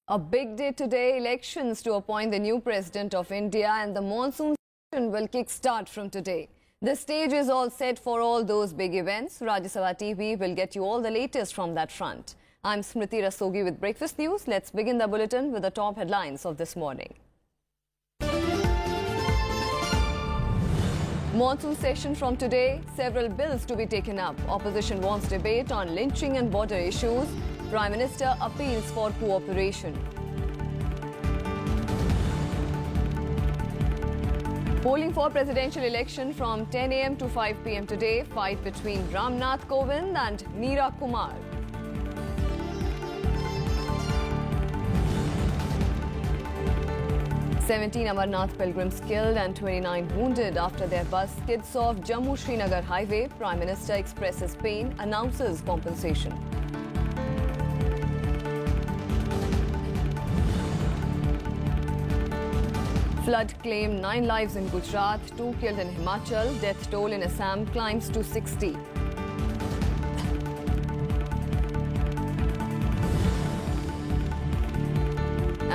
A big day today, elections to appoint the new president of India, and the monsoon session will kick-start from today. The stage is all set for all those big events. Rajya Sabha TV will get you all the latest from that front. I'm Smriti Rastogi with Breakfast News. Let's begin the bulletin with the top headlines of this morning. Monsoon session from today, several bills to be taken up. Opposition wants debate on lynching and border issues. Prime Minister appeals for cooperation. Polling for presidential election from 10 a.m. to 5 p.m. today. Fight between Ramnath Kovind and Meera Kumar. "17 Amarnath pilgrims killed and 29 wounded after their bus skids off Jammu-Srinagar highway. Prime Minister expresses pain, announces compensation. Flood claimed 9 lives in Gujarat, 2 killed in Himachal. Death toll in Assam climbs to 60.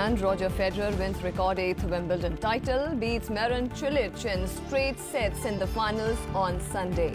And Roger Federer wins record 8th Wimbledon title, beats Marin Cilic in straight sets in the finals on Sunday.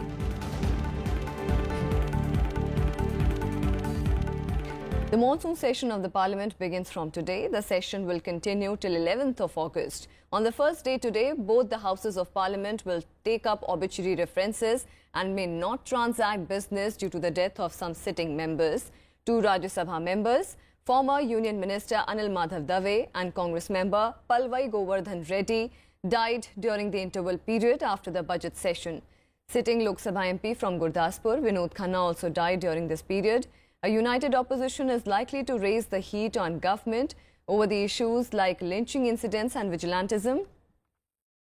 The monsoon session of the Parliament begins from today. The session will continue till 11th of August. On the first day today, both the Houses of Parliament will take up obituary references and may not transact business due to the death of some sitting members. 2 Rajya Sabha members, former Union Minister Anil Madhav Dave and Congress member Palwai Govardhan Reddy, died during the interval period after the budget session. Sitting Lok Sabha MP from Gurdaspur, Vinod Khanna, also died during this period. A united opposition is likely to raise the heat on government over the issues like lynching incidents and vigilantism,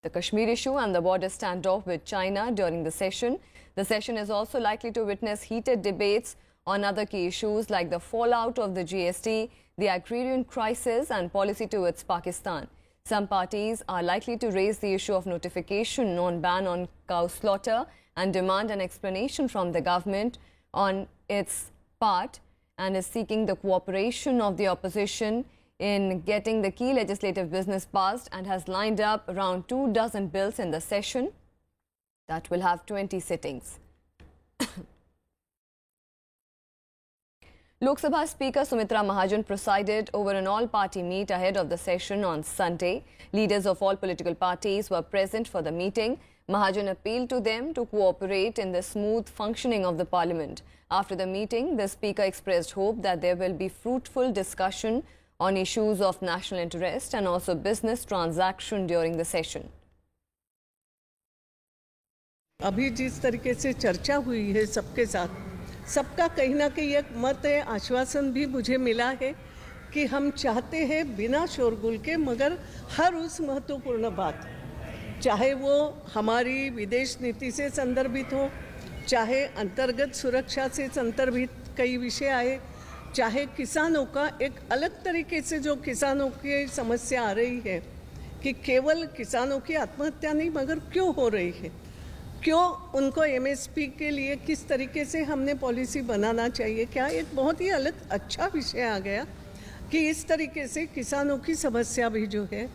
the Kashmir issue and the border standoff with China during the session. The session is also likely to witness heated debates on other key issues like the fallout of the GST, the agrarian crisis and policy towards Pakistan. Some parties are likely to raise the issue of notification on ban on cow slaughter and demand an explanation from the government on its part, and is seeking the cooperation of the opposition in getting the key legislative business passed, and has lined up around 24 bills in the session that will have 20 sittings. Lok Sabha Speaker Sumitra Mahajan presided over an all-party meet ahead of the session on Sunday. Leaders of all political parties were present for the meeting. Mahajan appealed to them to cooperate in the smooth functioning of the Parliament. After the meeting, the Speaker expressed hope that there will be fruitful discussion on issues of national interest and also business transaction during the session. अभी जिस तरीके से चर्चा हुई है सबके साथ, सबका कहीं ना कहीं एक मत है, आश्वासन भी मुझे मिला है कि हम चाहते हैं बिना शोरगुल के, मगर हर उस महत्वपूर्ण बात, चाहे वो हमारी विदेश नीति से संदर्भित हो, चाहे अंतर्गत सुरक्षा से संदर्भित कई विषय आए, चाहे किसानों का एक अलग तरीके से जो किसानों की समस्या आ रही है कि केवल किसानों की आत्महत्या नहीं मगर क्यों हो रही है, क्यों उनको एमएसपी के लिए किस तरीके से हमने पॉलिसी बनाना चाहिए, क्या एक बहुत ही अलग अच्छा विषय आ गया कि इस तरीके से किसानों की समस्या भी जो है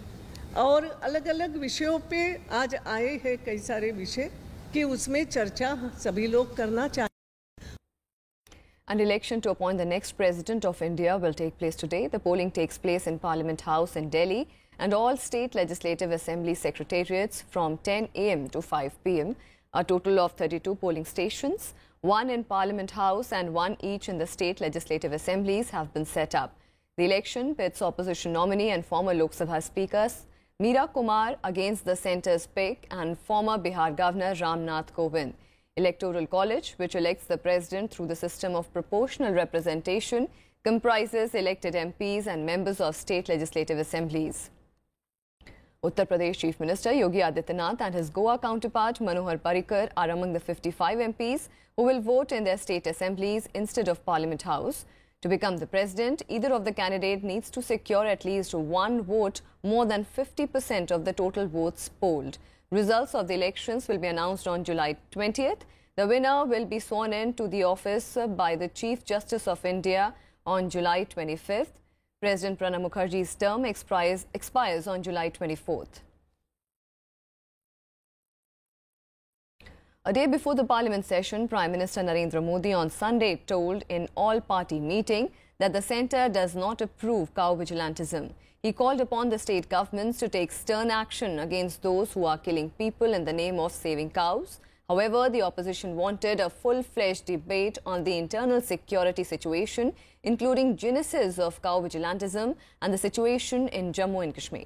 और अलग अलग विषयों पे आज आए हैं कई सारे विषय कि उसमें चर्चा सभी लोग करना चाहिए. An election to appoint the next president of India will take place today. The polling takes place in Parliament House in Delhi and all state legislative assembly secretariats from 10 a.m. to 5 p.m. A total of 32 polling stations, 1 in Parliament House and 1 each in the state legislative assemblies, have been set up. The election pits opposition nominee and former Lok Sabha Speaker Meera Kumar against the centre's pick and former Bihar Governor Ramnath Kovind. Electoral College, which elects the president through the system of proportional representation, comprises elected MPs and members of state legislative assemblies. Uttar Pradesh Chief Minister Yogi Adityanath and his Goa counterpart Manohar Parrikar are among the 55 MPs who will vote in their state assemblies instead of Parliament House. To become the president, either of the candidate needs to secure at least one vote more than 50% of the total votes polled. Results of the elections will be announced on July 20th. The winner will be sworn in to the office by the Chief Justice of India on July 25th. President Pranab Mukherjee's term expires on July 24th. A day before the Parliament session, Prime Minister Narendra Modi on Sunday told in all-party meeting that the centre does not approve cow vigilantism. He called upon the state governments to take stern action against those who are killing people in the name of saving cows. However, the opposition wanted a full-fledged debate on the internal security situation, including genesis of cow vigilantism and the situation in Jammu and Kashmir.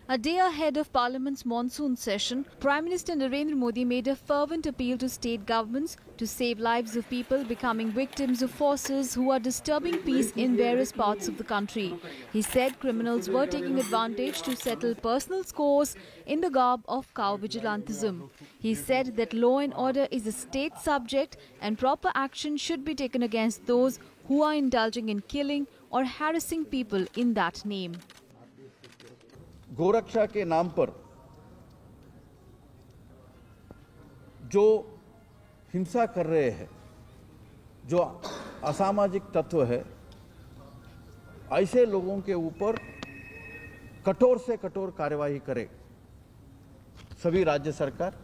A day ahead of Parliament's monsoon session, Prime Minister Narendra Modi made a fervent appeal to state governments to save lives of people becoming victims of forces who are disturbing peace in various parts of the country. He said criminals were taking advantage to settle personal scores in the garb of cow vigilantism. He said that law and order is a state subject and proper action should be taken against those who are indulging in killing or harassing people in that name. गोरक्षा के नाम पर जो हिंसा कर रहे हैं, जो असामाजिक तत्व है, ऐसे लोगों के ऊपर कठोर से कठोर कार्यवाही करे सभी राज्य सरकार,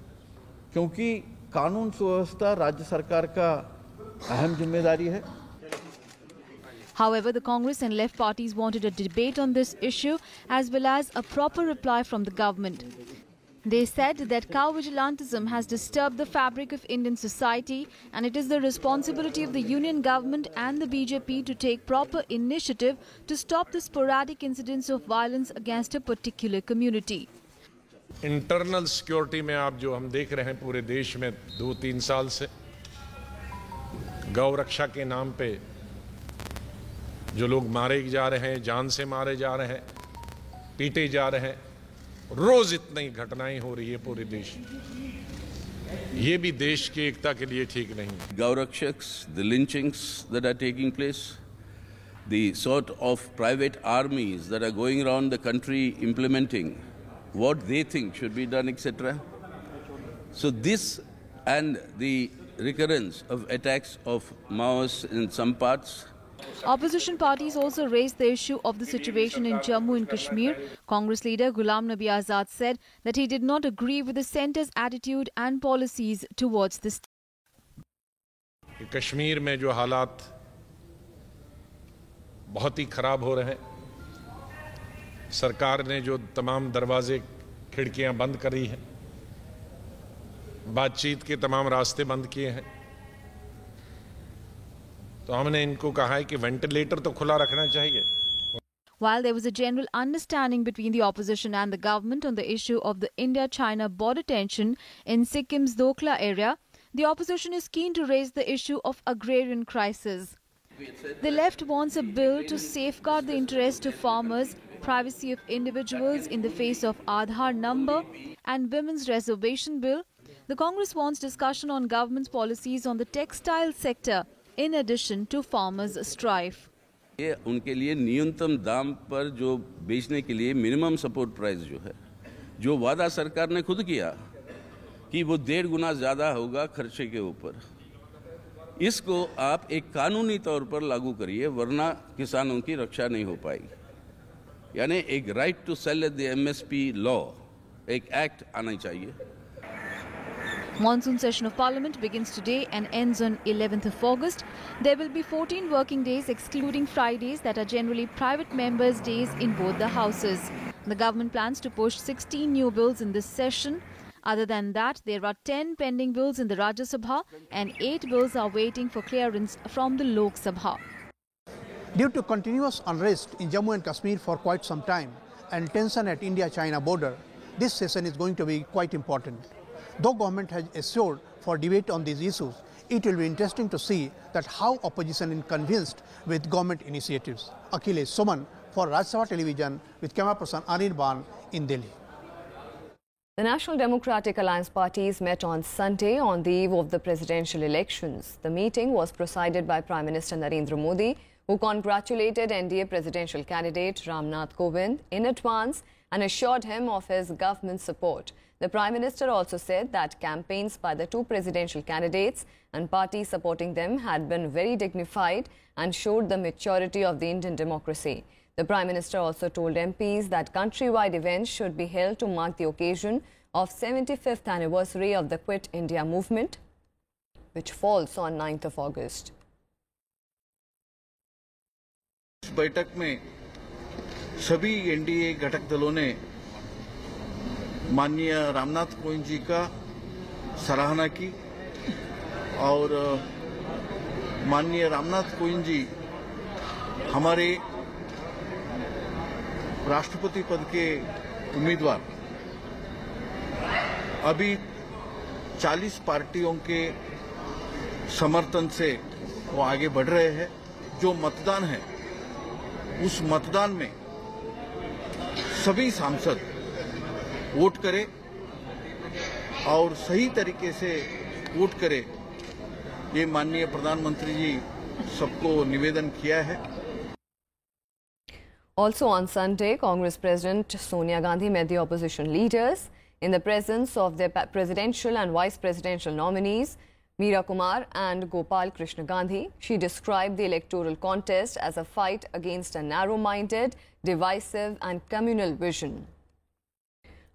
क्योंकि कानून सुव्यवस्था राज्य सरकार का अहम जिम्मेदारी है. However, the Congress and left parties wanted a debate on this issue as well as a proper reply from the government. They said that cow vigilantism has disturbed the fabric of Indian society and it is the responsibility of the Union government and the BJP to take proper initiative to stop the sporadic incidents of violence against a particular community. Internal security में आप जो हम देख रहे हैं पूरे देश में 2-3 साल से गौ रक्षा के नाम पे जो लोग मारे जा रहे हैं, जान से मारे जा रहे हैं, पीटे जा रहे हैं, रोज इतनी घटनाएं हो रही है पूरे देश में. ये भी देश की एकता के लिए ठीक नहीं. Gaurakshaks, the lynchings that are taking place, the sort of private armies that are going around the country implementing what they think should be done, etc. So this and the recurrence of attacks of Maoists in some parts. Opposition parties also raised the issue of the situation in Jammu and Kashmir. Congress leader Ghulam Nabi Azad said that he did not agree with the centre's attitude and policies towards this. Kashmir में जो हालात बहुत ही खराब हो रहे हैं, सरकार ने जो तमाम दरवाजे खिड़कियां बंद करी हैं, बातचीत के तमाम रास्ते बंद किए हैं, तो हमने इनको कहा है कि वेंटिलेटर तो खुला रखना चाहिए. While there was a general understanding between the opposition and the government on the issue of the India-China border tension in Sikkim's Dokla area, the opposition is keen to raise the issue of agrarian crisis. The left wants a bill to safeguard the interest of farmers, privacy of individuals in the face of Aadhaar number and women's reservation bill. The Congress wants discussion on government's policies on the textile sector in addition to farmers' strife. ये उनके लिए न्यूनतम दाम पर जो बेचने के लिए मिनिमम सपोर्ट प्राइस जो है, जो वादा सरकार ने खुद किया कि वो 1.5 गुना ज़्यादा होगा खर्चे के ऊपर, इसको आप एक कानूनी तौर पर लागू करिए, वरना किसानों की रक्षा नहीं हो पाएगी. यानी एक right to sell at the MSP law, एक एक्ट आना चाहिए. Monsoon session of Parliament begins today and ends on 11th of August. There will be 14 working days excluding Fridays that are generally private members' days in both the houses. The government plans to push 16 new bills in this session. Other than that, there are 10 pending bills in the Rajya Sabha and 8 bills are waiting for clearance from the Lok Sabha. Due to continuous unrest in Jammu and Kashmir for quite some time and tension at India-China border, this session is going to be quite important. Though government has assured for debate on these issues, it will be interesting to see that how opposition is convinced with government initiatives. Akhilesh Soman for Rajya Sabha Television with camera person Anirban in Delhi. The National Democratic Alliance parties met on Sunday on the eve of the presidential elections. The meeting was presided by Prime Minister Narendra Modi, who congratulated NDA presidential candidate Ramnath Kovind in advance and assured him of his government support. The Prime Minister also said that campaigns by the two presidential candidates and parties supporting them had been very dignified and showed the maturity of the Indian democracy. The Prime Minister also told MPs that countrywide events should be held to mark the occasion of 75th anniversary of the Quit India movement, which falls on 9th of August. इस बैठक में सभी NDA घटक दलों ने माननीय रामनाथ कोविंद जी का सराहना की और माननीय रामनाथ कोविंद जी हमारे राष्ट्रपति पद के उम्मीदवार अभी 40 पार्टियों के समर्थन से वो आगे बढ़ रहे हैं। जो मतदान है उस मतदान में सभी सांसद वोट करें और सही तरीके से वोट करें, ये माननीय प्रधानमंत्री जी सबको निवेदन किया है। Also on Sunday, Congress President Sonia Gandhi met the opposition leaders in the presence of their presidential and vice presidential nominees, Meera Kumar and Gopal Krishna Gandhi. She described the electoral contest as a fight against a narrow-minded, divisive and communal vision.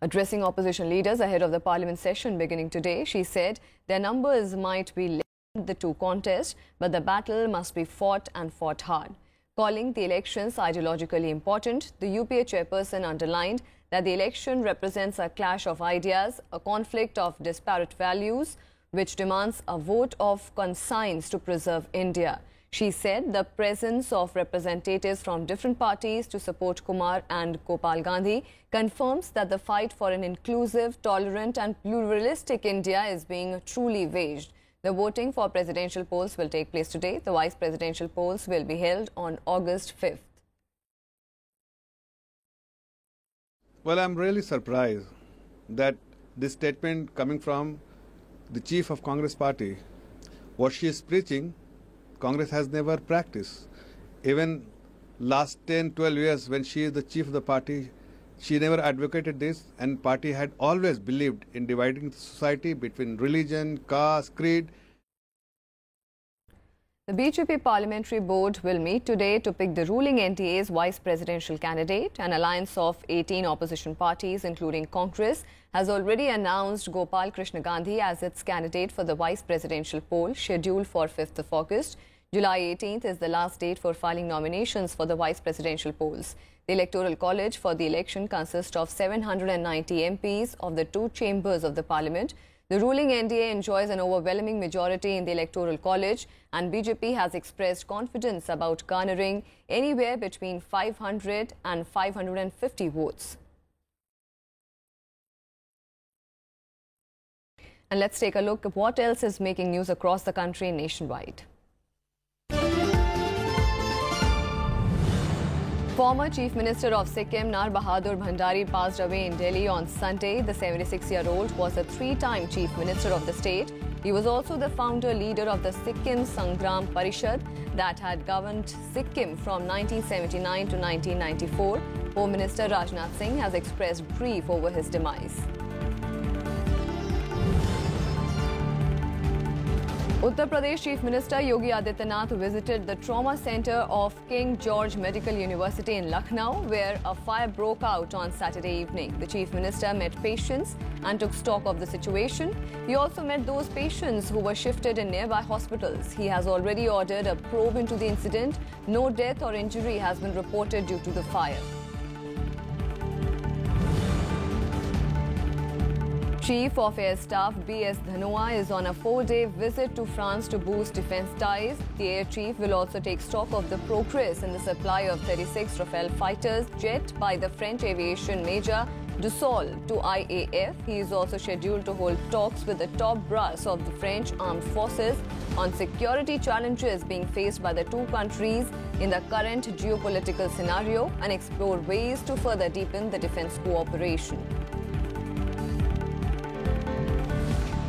Addressing opposition leaders ahead of the parliament session beginning today, she said their numbers might be less in the two contests, but the battle must be fought and fought hard. Calling the elections ideologically important, the UPA chairperson underlined that the election represents a clash of ideas, a conflict of disparate values, which demands a vote of conscience to preserve India. She said the presence of representatives from different parties to support Kumar and Gopal Gandhi confirms that the fight for an inclusive, tolerant and pluralistic India is being truly waged. The voting for presidential polls will take place today. The vice presidential polls will be held on August 5th. Well, I'm really surprised that this statement coming from the chief of Congress party, what she is preaching, Congress has never practiced. Even last 10, 12 years when she is the chief of the party, she never advocated this, and party had always believed in dividing the society between religion, caste, creed. The BJP Parliamentary Board will meet today to pick the ruling NDA's vice presidential candidate. An alliance of 18 opposition parties, including Congress, has already announced Gopal Krishna Gandhi as its candidate for the vice presidential poll scheduled for 5th of August. July 18th is the last date for filing nominations for the vice presidential polls. The Electoral College for the election consists of 790 MPs of the two chambers of the Parliament. The ruling NDA enjoys an overwhelming majority in the Electoral College, and BJP has expressed confidence about garnering anywhere between 500 and 550 votes. And let's take a look at what else is making news across the country and nationwide. Former Chief Minister of Sikkim, Nar Bahadur Bhandari, passed away in Delhi on Sunday. The 76-year-old was a three-time Chief Minister of the state. He was also the founder leader of the Sikkim Sangram Parishad that had governed Sikkim from 1979 to 1994. Home Minister Rajnath Singh has expressed grief over his demise. Uttar Pradesh Chief Minister Yogi Adityanath visited the trauma center of King George Medical University in Lucknow, where a fire broke out on Saturday evening. The Chief Minister met patients and took stock of the situation. He also met those patients who were shifted in nearby hospitals. He has already ordered a probe into the incident. No death or injury has been reported due to the fire. Chief of Air Staff B.S. Dhanoa is on a 4-day visit to France to boost defence ties. The Air Chief will also take stock of the progress in the supply of 36 Rafale fighters jet by the French aviation major Dassault to IAF. He is also scheduled to hold talks with the top brass of the French armed forces on security challenges being faced by the two countries in the current geopolitical scenario and explore ways to further deepen the defence cooperation.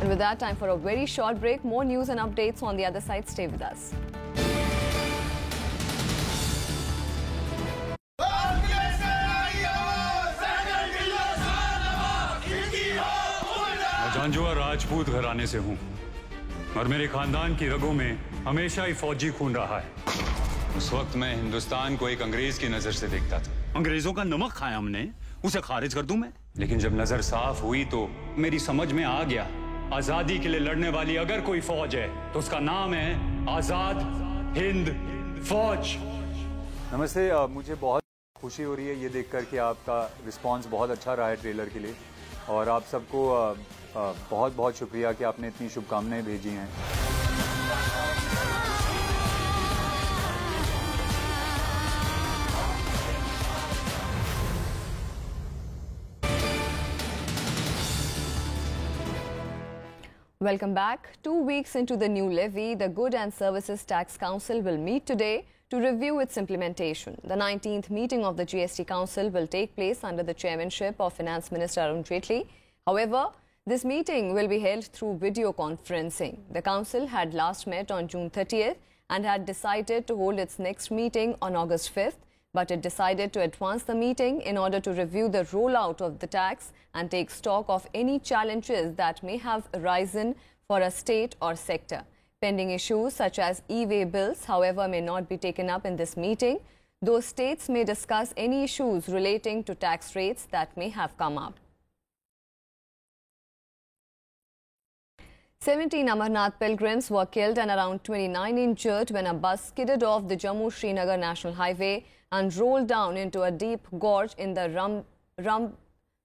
And with that, time for a very short break. More news and updates on the other side. Stay with us. Rajput घराने से हूँ और मेरे खानदान की रगों में हमेशा ही फौजी खून रहा है। उस वक्त मैं हिंदुस्तान को एक अंग्रेज की नजर से देखता था। अंग्रेजों का नमक खाया हमने, उसे खारिज कर दूं मैं? लेकिन जब नजर साफ हुई तो मेरी समझ में आ गया, आजादी के लिए लड़ने वाली अगर कोई फौज है तो उसका नाम है आजाद हिंद फौज। नमस्ते, मुझे बहुत खुशी हो रही है ये देखकर कि आपका रिस्पांस बहुत अच्छा रहा है ट्रेलर के लिए, और आप सबको बहुत बहुत शुक्रिया कि आपने इतनी शुभकामनाएं भेजी हैं। Welcome back. 2 weeks into the new levy, the Good and Services Tax Council will meet today to review its implementation. The 19th meeting of the GST Council will take place under the chairmanship of Finance Minister Arun Jaitley. However, this meeting will be held through video conferencing. The Council had last met on June 30th and had decided to hold its next meeting on August 5th, but it decided to advance the meeting in order to review the rollout of the tax and take stock of any challenges that may have arisen for a state or sector. Pending issues such as e-way bills, however, may not be taken up in this meeting, though states may discuss any issues relating to tax rates that may have come up. 17 Amarnath pilgrims were killed and around 29 injured when a bus skidded off the Jammu-Srinagar National Highway and rolled down into a deep gorge in the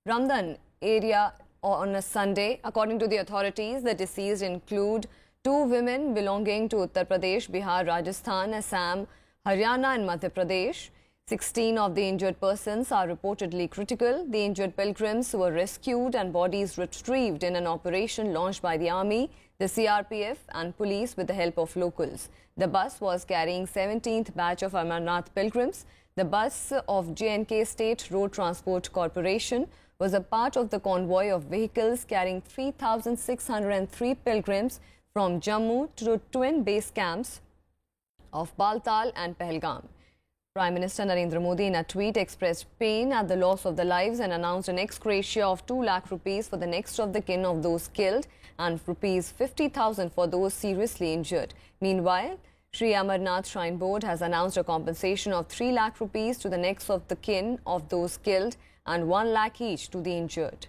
Ramdan area on a Sunday. According to the authorities, the deceased include 2 women belonging to Uttar Pradesh, Bihar, Rajasthan, Assam, Haryana and Madhya Pradesh. 16 of the injured persons are reportedly critical. The injured pilgrims were rescued and bodies retrieved in an operation launched by the army, the CRPF and police with the help of locals. The bus was carrying 17th batch of Amarnath pilgrims. The bus of J&K State Road Transport Corporation was a part of the convoy of vehicles carrying 3,603 pilgrims from Jammu to twin base camps of Baltal and Pahalgam. Prime Minister Narendra Modi in a tweet expressed pain at the loss of the lives and announced an ex gratia of 2 lakh rupees for the next of the kin of those killed and rupees 50,000 for those seriously injured. Meanwhile, Sri Amarnath Shrine Board has announced a compensation of 3 lakh rupees to the next of the kin of those killed and 1 lakh each to the injured.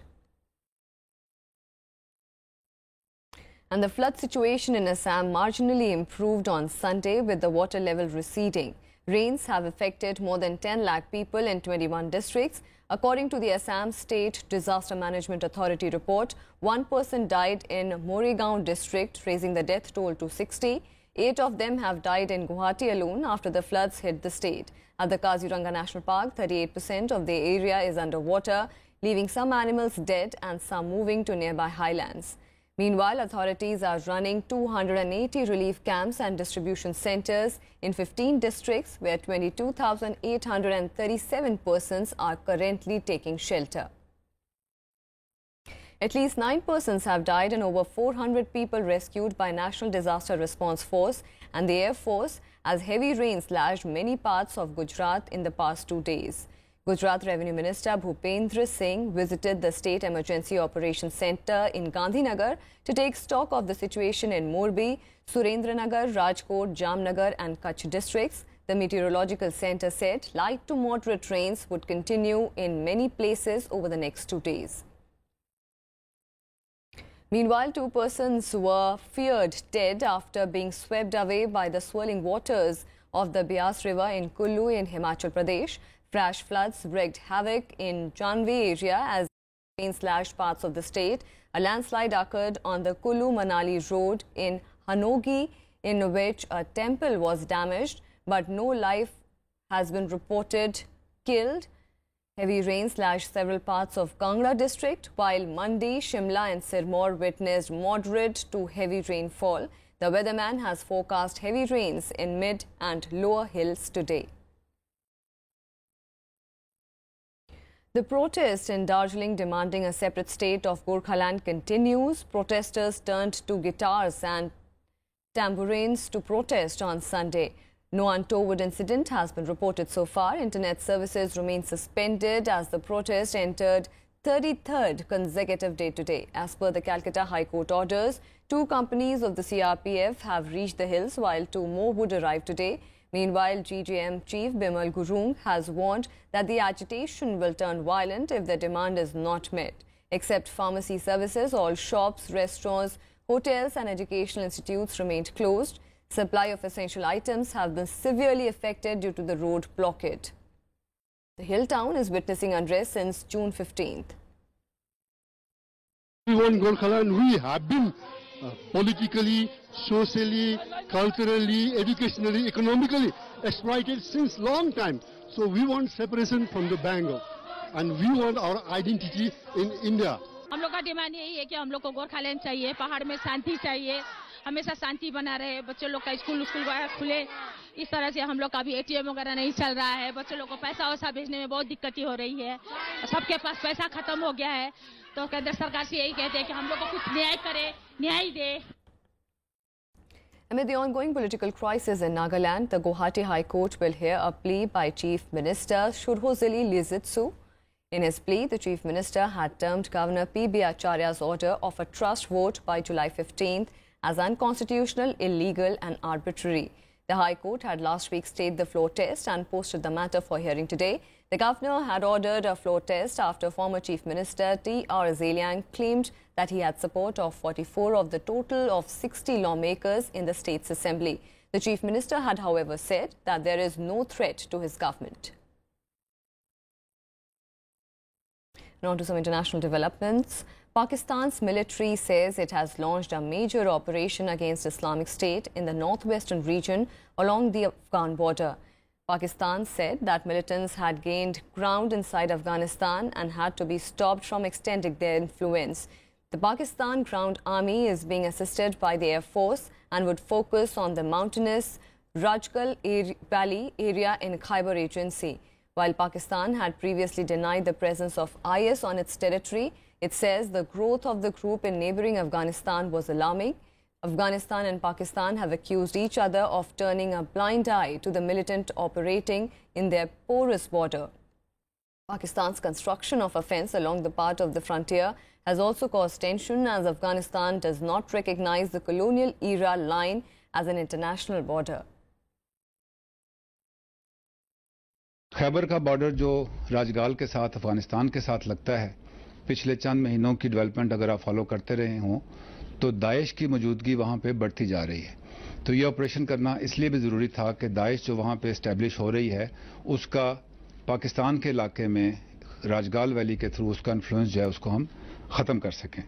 And the flood situation in Assam marginally improved on Sunday with the water level receding. Rains have affected more than 10 lakh people in 21 districts. According to the Assam State Disaster Management Authority report, 1 person died in Moregaon district, raising the death toll to 60. 8 of them have died in Guwahati alone after the floods hit the state. At the Kaziranga National Park, 38% of the area is underwater, leaving some animals dead and some moving to nearby highlands. Meanwhile, authorities are running 280 relief camps and distribution centers in 15 districts where 22,837 persons are currently taking shelter. At least 9 persons have died and over 400 people rescued by National Disaster Response Force and the Air Force as heavy rains lashed many parts of Gujarat in the past 2 days. Gujarat Revenue Minister Bhupendra Singh visited the State Emergency Operations Centre in Gandhinagar to take stock of the situation in Morbi, Surendranagar, Rajkot, Jamnagar and Kutch districts. The Meteorological Centre said light to moderate rains would continue in many places over the next 2 days. Meanwhile, 2 persons were feared dead after being swept away by the swirling waters of the Beas River in Kullu in Himachal Pradesh. Flash floods wreaked havoc in Janvi area as rains lashed parts of the state. A landslide occurred on the Kullu-Manali road in Hanogi, in which a temple was damaged, but no life has been reported killed. Heavy rains lashed several parts of Kangra district, while Mandi, Shimla and Sirmaur witnessed moderate to heavy rainfall. The weatherman has forecast heavy rains in mid and lower hills today. The protest in Darjeeling demanding a separate state of Gorkhaland continues. Protesters turned to guitars and tambourines to protest on Sunday. No untoward incident has been reported so far. Internet services remain suspended as the protest entered 33rd consecutive day today. As per the Calcutta High Court orders, 2 companies of the CRPF have reached the hills while 2 more would arrive today. Meanwhile, GJM Chief Bimal Gurung has warned that the agitation will turn violent if the demand is not met. Except pharmacy services, all shops, restaurants, hotels and educational institutes remained closed. Supply of essential items have been severely affected due to the road blockade. The hill town is witnessing unrest since June 15th. We want Gorkhaland. We have been politically, socially, culturally, educationally, economically exploited since long time. So we want separation from the Bengal and we want our identity in India. हम लोग का demand यही है कि हम लोग को गोरखालैंड चाहिए, पहाड़ में शांति चाहिए, हमेशा शांति बना रहे, बच्चों लोग का स्कूल खुले, इस तरह से हम लोग का भी एटीएम वगैरह नहीं चल रहा है, बच्चों लोग को पैसा वैसा भेजने में बहुत दिक्कत हो रही है, सबके पास पैसा खत्म हो गया है, तो केंद्र सरकार से यही कहते हैं कि हम लोग को कुछ न्याय करे, न्याय दे. Amid the ongoing political crisis in Nagaland, the Guwahati High Court will hear a plea by Chief Minister Shurhozili Lizitsu. In his plea, the Chief Minister had termed Governor P.B. Acharya's order of a trust vote by July 15th as unconstitutional, illegal and arbitrary. The High Court had last week stayed the floor test and posted the matter for hearing today. The Governor had ordered a floor test after former Chief Minister T.R. Zeliang claimed that he had support of 44 of the total of 60 lawmakers in the State's Assembly. The Chief Minister had, however, said that there is no threat to his government. Now on to some international developments. Pakistan's military says it has launched a major operation against Islamic State in the northwestern region along the Afghan border. Pakistan said that militants had gained ground inside Afghanistan and had to be stopped from extending their influence. The Pakistan Ground Army is being assisted by the Air Force and would focus on the mountainous Rajgal Valley area in Khyber Agency. While Pakistan had previously denied the presence of IS on its territory, it says the growth of the group in neighboring Afghanistan was alarming. Afghanistan and Pakistan have accused each other of turning a blind eye to the militant operating in their porous border. Pakistan's construction of a fence along the part of the frontier has also caused tension as Afghanistan does not recognize the colonial era line as an international border. Khyber का border जो राजगाल के साथ अफगानिस्तान के साथ लगता है, पिछले चंद महीनों की डेवलपमेंट अगर आप फॉलो करते रहे हों तो दाइश की मौजूदगी वहां पे बढ़ती जा रही है. तो ये ऑपरेशन करना इसलिए भी ज़रूरी था कि दाइश जो वहां पे एस्टैब्लिश हो रही है उसका पाकिस्तान के इलाके में राजगाल वैली के थ्रू उसका इन्फ्लुएंस जो है उसको हम ख़त्म कर सकें.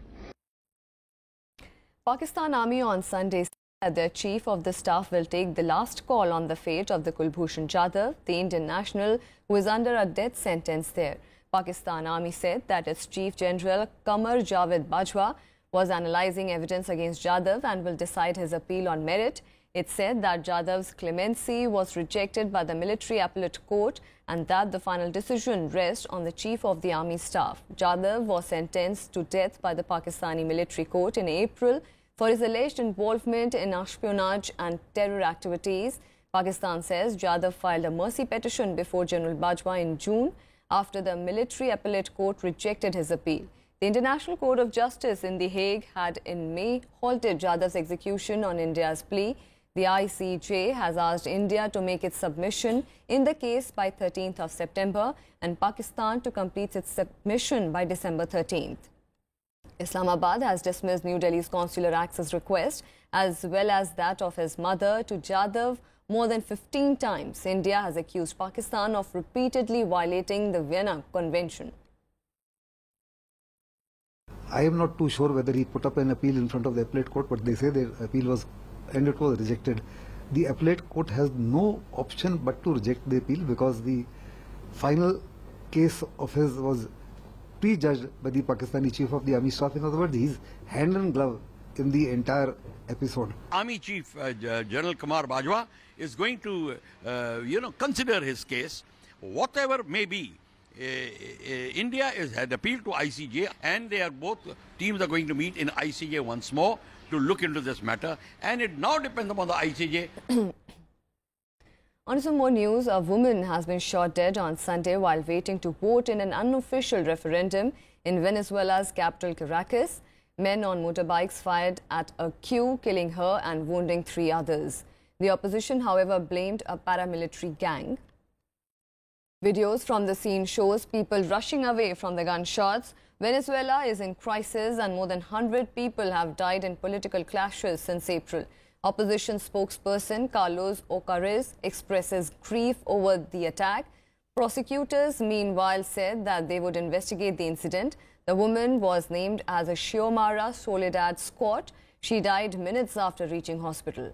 Pakistan Army on Sunday that their chief of the staff will take the last call on the fate of the Kulbhushan Jadhav, the Indian national who is under a death sentence there. Pakistan Army said that its Chief General Qamar Javed Bajwa was analysing evidence against Jadhav and will decide his appeal on merit. It said that Jadhav's clemency was rejected by the military appellate court and that the final decision rests on the Chief of the Army staff. Jadhav was sentenced to death by the Pakistani military court in April for his alleged involvement in espionage and terror activities. Pakistan says Jadhav filed a mercy petition before General Bajwa in June after the military appellate court rejected his appeal. The International Court of Justice in The Hague had in May halted Jadhav's execution on India's plea. The ICJ has asked India to make its submission in the case by 13th of September and Pakistan to complete its submission by December 13th. Islamabad has dismissed New Delhi's consular access request as well as that of his mother to Jadhav more than 15 times. India has accused Pakistan of repeatedly violating the Vienna Convention. I am not too sure whether he put up an appeal in front of the appellate court, but they say the appeal was and it was rejected. The appellate court has no option but to reject the appeal because the final case of his was prejudged by the Pakistani Chief of the Army Staff. In other words, he's hand and glove in the entire episode. Army Chief General Qamar Bajwa is going to, consider his case, whatever may be. India had appealed to ICJ and they are both teams are going to meet in ICJ once more to look into this matter, and it now depends upon the ICJ. On some more news, a woman has been shot dead on Sunday while waiting to vote in an unofficial referendum in Venezuela's capital Caracas. Men on motorbikes fired at a queue, killing her and wounding 3 others. The opposition, however, blamed a paramilitary gang. Videos from the scene shows people rushing away from the gunshots. Venezuela is in crisis and more than 100 people have died in political clashes since April. Opposition spokesperson Carlos Ocares expresses grief over the attack. Prosecutors, meanwhile, said that they would investigate the incident. The woman was named as a Xiomara Soledad Scott. She died minutes after reaching hospital.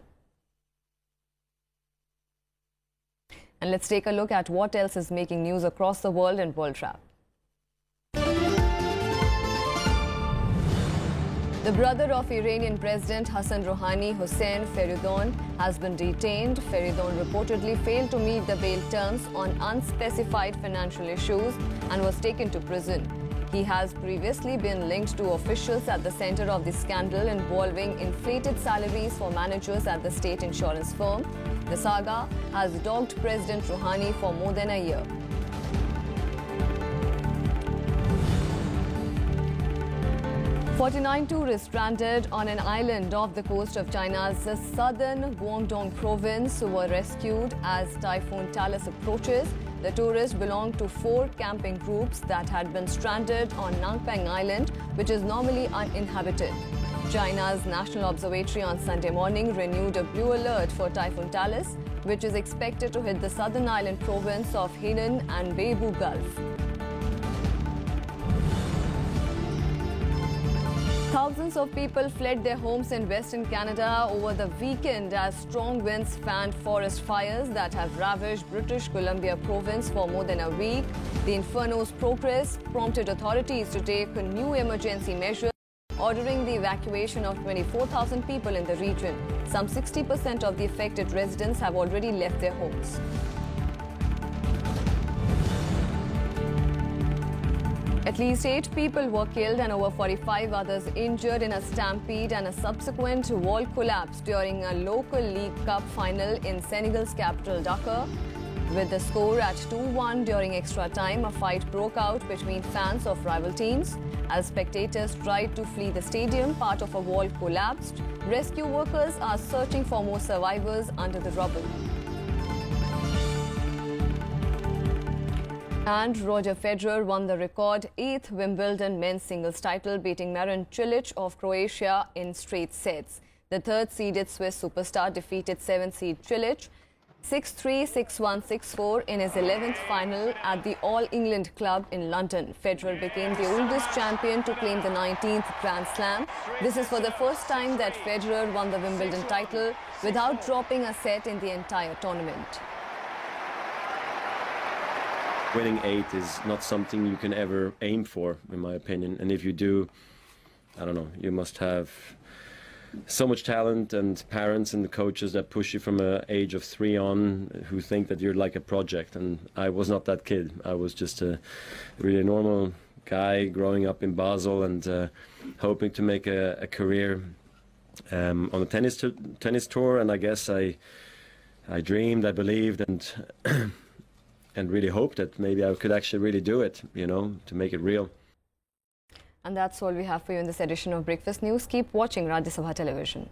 And let's take a look at what else is making news across the world in World Wrap. The brother of Iranian President Hassan Rouhani, Hossein Feridun, has been detained. Feridun reportedly failed to meet the bail terms on unspecified financial issues and was taken to prison. He has previously been linked to officials at the center of the scandal involving inflated salaries for managers at the state insurance firm. The saga has dogged President Rouhani for more than a year. "49 tourists stranded on an island off the coast of China's southern Guangdong province were rescued as Typhoon Talis approaches. The tourists belong to 4 camping groups that had been stranded on Nangpeng Island, which is normally uninhabited. China's National Observatory on Sunday morning renewed a blue alert for Typhoon Talis, which is expected to hit the southern island province of Henan and Beibu Gulf. Thousands of people fled their homes in Western Canada over the weekend as strong winds fanned forest fires that have ravaged British Columbia province for more than a week. The inferno's progress prompted authorities to take new emergency measures, ordering the evacuation of 24,000 people in the region. Some 60% of the affected residents have already left their homes. At least 8 people were killed and over 45 others injured in a stampede and a subsequent wall collapse during a local League Cup final in Senegal's capital Dakar. With the score at 2-1 during extra time, a fight broke out between fans of rival teams. As spectators tried to flee the stadium, part of a wall collapsed. Rescue workers are searching for more survivors under the rubble. And Roger Federer won the record 8th Wimbledon men's singles title, beating Marin Cilic of Croatia in straight sets. The 3rd-seeded Swiss superstar defeated 7th-seed Cilic 6-3, 6-1, 6-4 in his 11th final at the All England Club in London. Federer became the oldest champion to claim the 19th Grand Slam. This is for the first time that Federer won the Wimbledon title without dropping a set in the entire tournament. Winning 8 is not something you can ever aim for, in my opinion. And if you do, I don't know, you must have so much talent and parents and the coaches that push you from an age of 3 on, who think that you're like a project. And I was not that kid. I was just a really normal guy growing up in Basel and hoping to make a career on the tennis tour. And I guess I dreamed, I believed, and really hoped that maybe I could actually really do it, you know, to make it real. And that's all we have for you in this edition of Breakfast News. Keep watching Rajya Sabha Television.